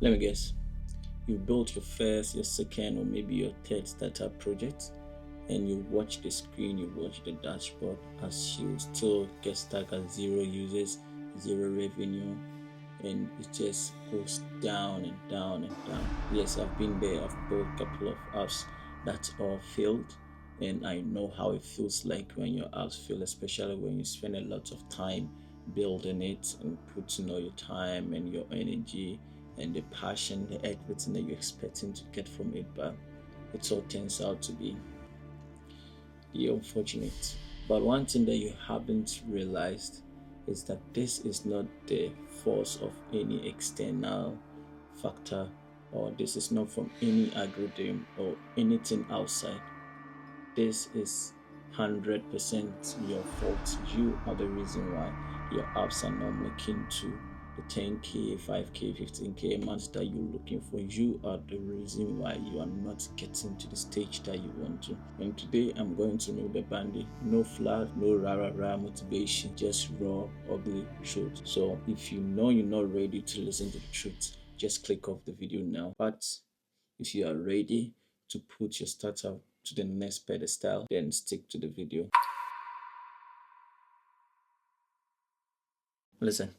Let me guess. You built your first, your second, or maybe your third startup project, and you watch the screen, you watch the dashboard as you still get stuck at zero users, zero revenue, and it just goes down and down and down. Yes, I've been there. I've built a couple of apps that all failed, and I know how it feels like when your apps fail, especially when you spend a lot of time building it and putting all your time and your energy and the passion, the everything that you're expecting to get from it, but it all turns out to be the unfortunate. But one thing that you haven't realized is that this is not the force of any external factor, or this is not from any algorithm or anything outside. This is 100% your fault. You are the reason why your apps are not making to the 10k, 5k, 15k a month that you're looking for. You are the reason why you are not getting to the stage that you want to. And today I'm going to remove the bandit. No fluff, no rah motivation, just raw, ugly truth. So if you know you're not ready to listen to the truth, just click off the video now. But if you are ready to put your startup to the next pedestal, then stick to the video. Listen,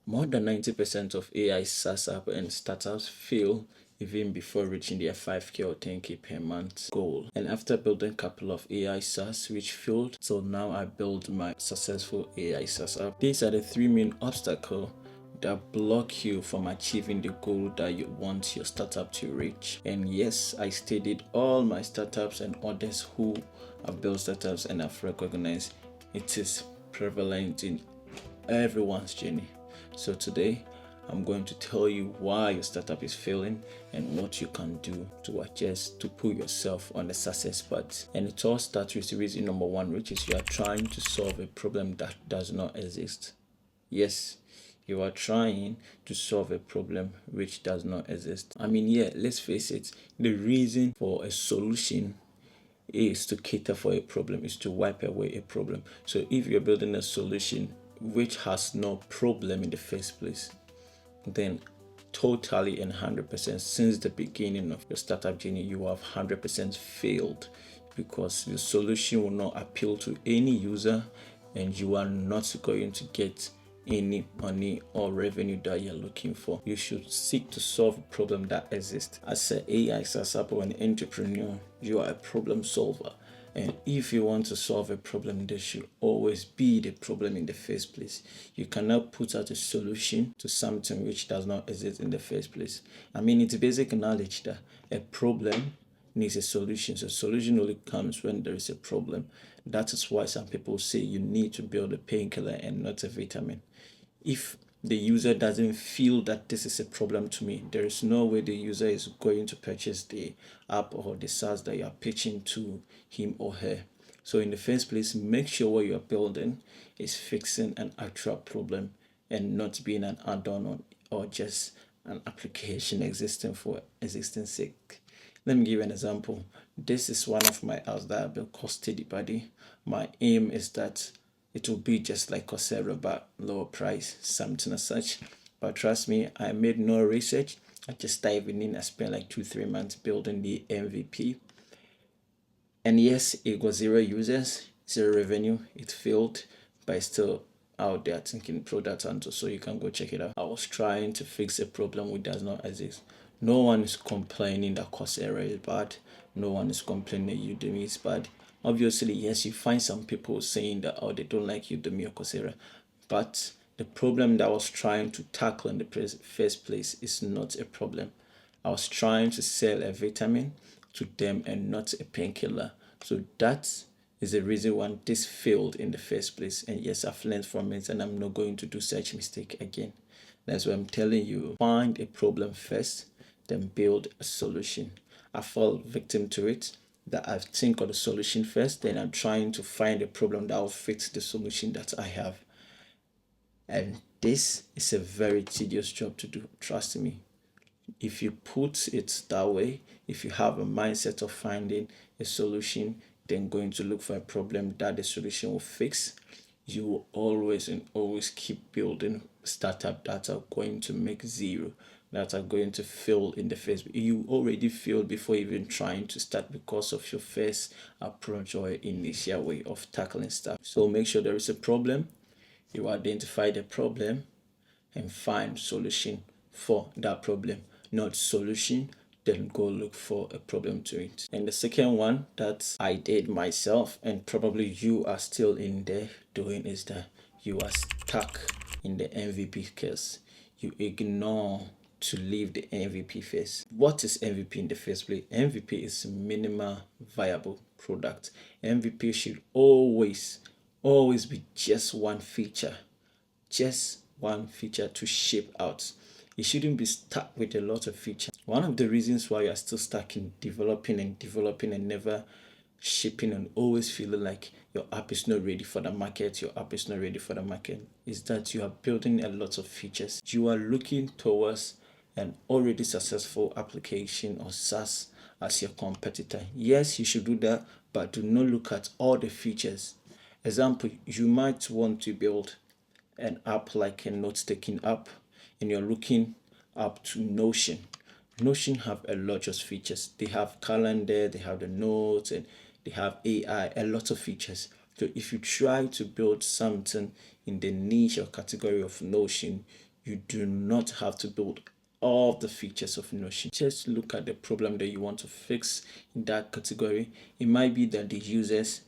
more than 90% of AI SaaS app and startups fail even before reaching their 5k or 10k per month goal. And after building a couple of AI SaaS which failed, so now I build my successful AI SaaS app. These are the three main obstacles that block you from achieving the goal that you want your startup to reach. And yes, I studied all my startups and others who have built startups, and I've recognized it is prevalent in everyone's journey. So today I'm going to tell you why your startup is failing and what you can do to adjust to put yourself on the success path. And it all starts with reason number one, which is you are trying to solve a problem that does not exist. Yes, you are trying to solve a problem which does not exist. I mean, yeah, let's face it, the reason for a solution is to cater for a problem, is to wipe away a problem. So if you're building a solution which has no problem in the first place, then totally and 100% since the beginning of your startup journey, you have 100% failed, because the solution will not appeal to any user and you are not going to get any money or revenue that you're looking for. You should seek to solve a problem that exists. As an AI startup or an entrepreneur, you are a problem solver. And if you want to solve a problem, there should always be the problem in the first place. You cannot put out a solution to something which does not exist in the first place. I mean, it's basic knowledge that a problem needs a solution. So solution only comes when there is a problem. That is why some people say you need to build a painkiller and not a vitamin. If the user doesn't feel that this is a problem to me, there is no way the user is going to purchase the app or the SaaS that you are pitching to him or her. So in the first place, make sure what you are building is fixing an actual problem and not being an add-on or just an application existing for existing sake. Let me give you an example. This is one of my apps that I built called SteadyBuddy. My aim is that it will be just like Coursera but lower price, something as such. But trust me, I made no research. I just dived in. I spent like 2-3 months building the MVP. And yes, it got zero users, zero revenue. It failed, but it's still out there thinking product hunter, so you can go check it out. I was trying to fix a problem which does not exist. No one is complaining that Coursera is bad. No one is complaining that Udemy is bad. Obviously, yes, you find some people saying that, oh, they don't like Udemy or Coursera, but the problem that I was trying to tackle in the first place is not a problem. I was trying to sell a vitamin to them and not a painkiller. So that is the reason why this failed in the first place. And yes, I've learned from it and I'm not going to do such mistake again. That's why I'm telling you, find a problem first, then build a solution. I fall victim to it, that I think of the solution first, then I'm trying to find a problem that will fit the solution that I have. And this is a very tedious job to do, trust me. If you put it that way, if you have a mindset of finding a solution, then going to look for a problem that the solution will fix, you will always and always keep building startup that are going to make zero. that are going to fail in the first. You already failed before even trying to start because of your first approach or initial way of tackling stuff. So make sure there is a problem, you identify the problem, and find solution for that problem. Not solution, then go look for a problem to it. And the second one that I did myself, and probably you are still in there doing, is that you are stuck in the MVP case. You ignore to leave the MVP phase. What is MVP in the first place? MVP is minimal viable product. MVP should always be just one feature, to ship out. You shouldn't be stuck with a lot of features. One of the reasons why you are still stuck in developing and never shipping, and always feeling like your app is not ready for the market, is that you are building a lot of features. You are looking towards an already successful application or SaaS as your competitor. Yes, you should do that, but do not look at all the features. Example, you might want to build an app like a note-taking app, and you're looking up to Notion. Notion have a lot of features. They have calendar, they have the notes, and they have AI, a lot of features. So if you try to build something in the niche or category of Notion, you do not have to build all the features of Notion. Just look at the problem that you want to fix in that category. It might be that the users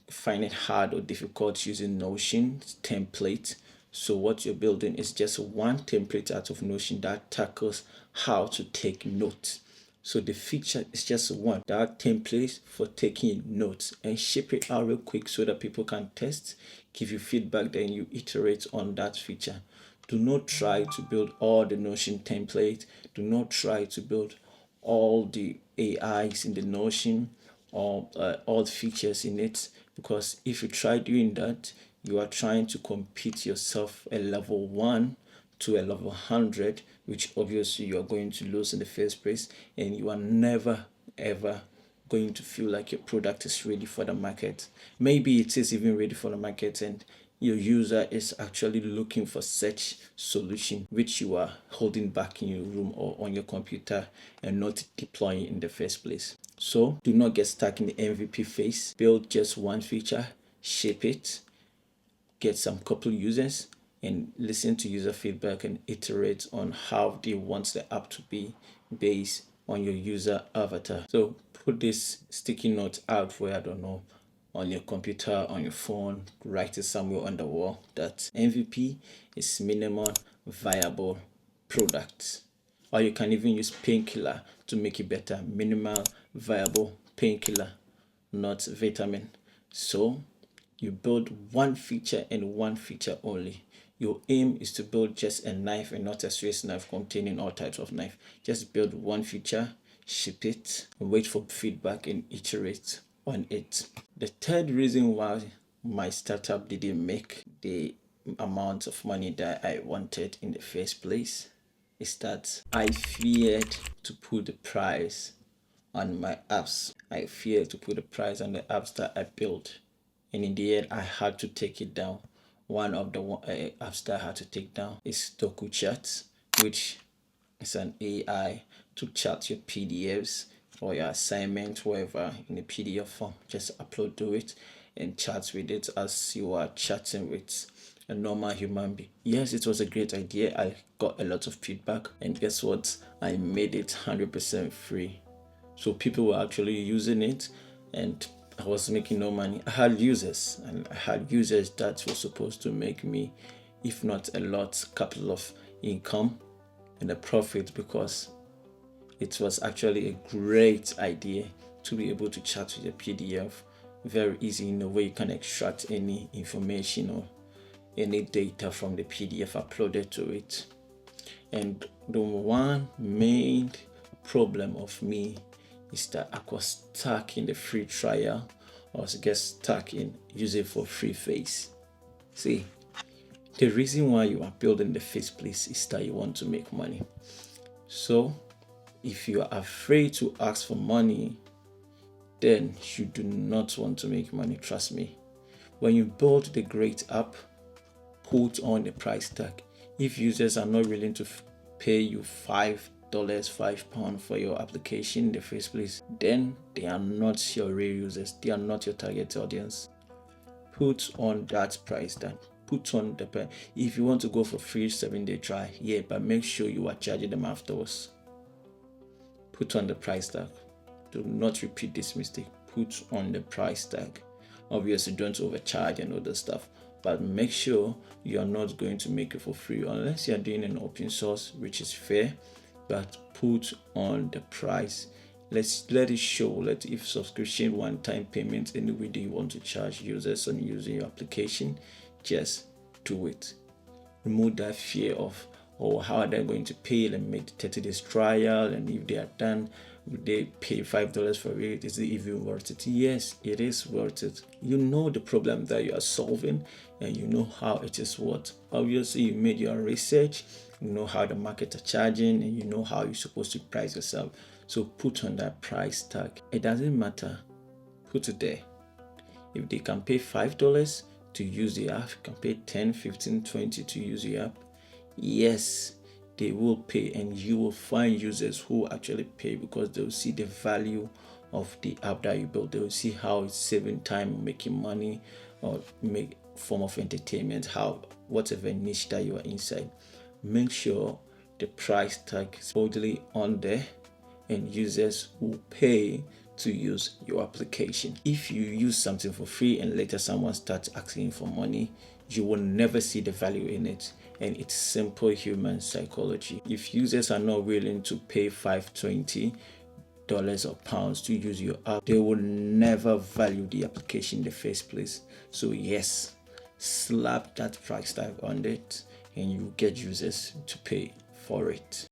find it hard or difficult using Notion template. So what you're building is just one template out of Notion that tackles how to take notes. So the feature is just one, that template for taking notes, and ship it out real quick so that people can test, give you feedback, then you iterate on that feature. Do not try to build all the Notion template. Do not try to build all the AIs in the Notion or all the features in it, because if you try doing that, you are trying to compete yourself a level 1 to a level 100, which obviously you are going to lose in the first place, and you are never ever going to feel like your product is ready for the market. Maybe it is even ready for the market, and your user is actually looking for such solution which you are holding back in your room or on your computer and not deploying in the first place. So do not get stuck in the MVP phase. Build just one feature, ship it, get some couple users, and listen to user feedback and iterate on how they want the app to be based on your user avatar. So put this sticky note out where, I don't know, on your computer, on your phone, write it somewhere on the wall that MVP is minimum viable product. Or you can even use painkiller to make it better. Minimal viable painkiller, not vitamin. So you build one feature and one feature only. Your aim is to build just a knife and not a Swiss knife containing all types of knife. Just build one feature, ship it, wait for feedback, and iterate on it. The third reason why my startup didn't make the amount of money that I wanted in the first place is that I feared to put the price on my apps. I feared to put the price on the apps that I built, and in the end I had to take it down. One of the apps that I had to take down is DocuChat, which is an AI to chat your PDFs or your assignment, whatever, in a PDF form. Just upload to it and chat with it as you are chatting with a normal human being. Yes, it was a great idea. I got a lot of feedback, and guess what? I made it 100% free. So people were actually using it, and I was making no money. I had users, and I had users that were supposed to make me, if not a lot, couple of income and a profit, because it was actually a great idea to be able to chat with a PDF. Very easy in a way you can extract any information or any data from the PDF uploaded to it. And the one main problem of me is that I was stuck in the free trial. I was stuck in use it for free phase. See, the reason why you are building the first place is that you want to make money. So if you are afraid to ask for money, then you do not want to make money. Trust me. When you build the great app, put on the price tag. If users are not willing to pay you $5, £5 for your application in the first place, then they are not your real users. They are not your target audience. Put on that price tag. Put on the price. If you want to go for free 7-day trial, yeah, but make sure you are charging them afterwards. Put on the price tag. Do not repeat this mistake. Put on the price tag. Obviously, don't overcharge and other stuff, but make sure you are not going to make it for free unless you are doing an open source, which is fair. But put on the price. Let it show. If subscription, one-time payment, any way you want to charge users on using your application, just do it. Remove that fear of, oh, how are they going to pay and make the 30 days trial, and if they are done, would they pay $5 for it? Is it even worth it? Yes, it is worth it. You know the problem that you are solving, and you know how it is worth. Obviously, you made your research, you know how the market are charging, and you know how you're supposed to price yourself. So put on that price tag. It doesn't matter. Put it there. If they can pay $5 to use the app, can pay 10, 15, 20 to use the app, yes, they will pay, and you will find users who actually pay because they will see the value of the app that you built. They will see how it's saving time, making money, or make form of entertainment, how whatever niche that you are inside. Make sure the price tag is boldly on there, and users will pay to use your application. If you use something for free and later someone starts asking for money, you will never see the value in it. And it's simple human psychology. If users are not willing to pay $5.20 or pounds to use your app, they will never value the application in the first place. So yes, slap that price tag on it and you get users to pay for it.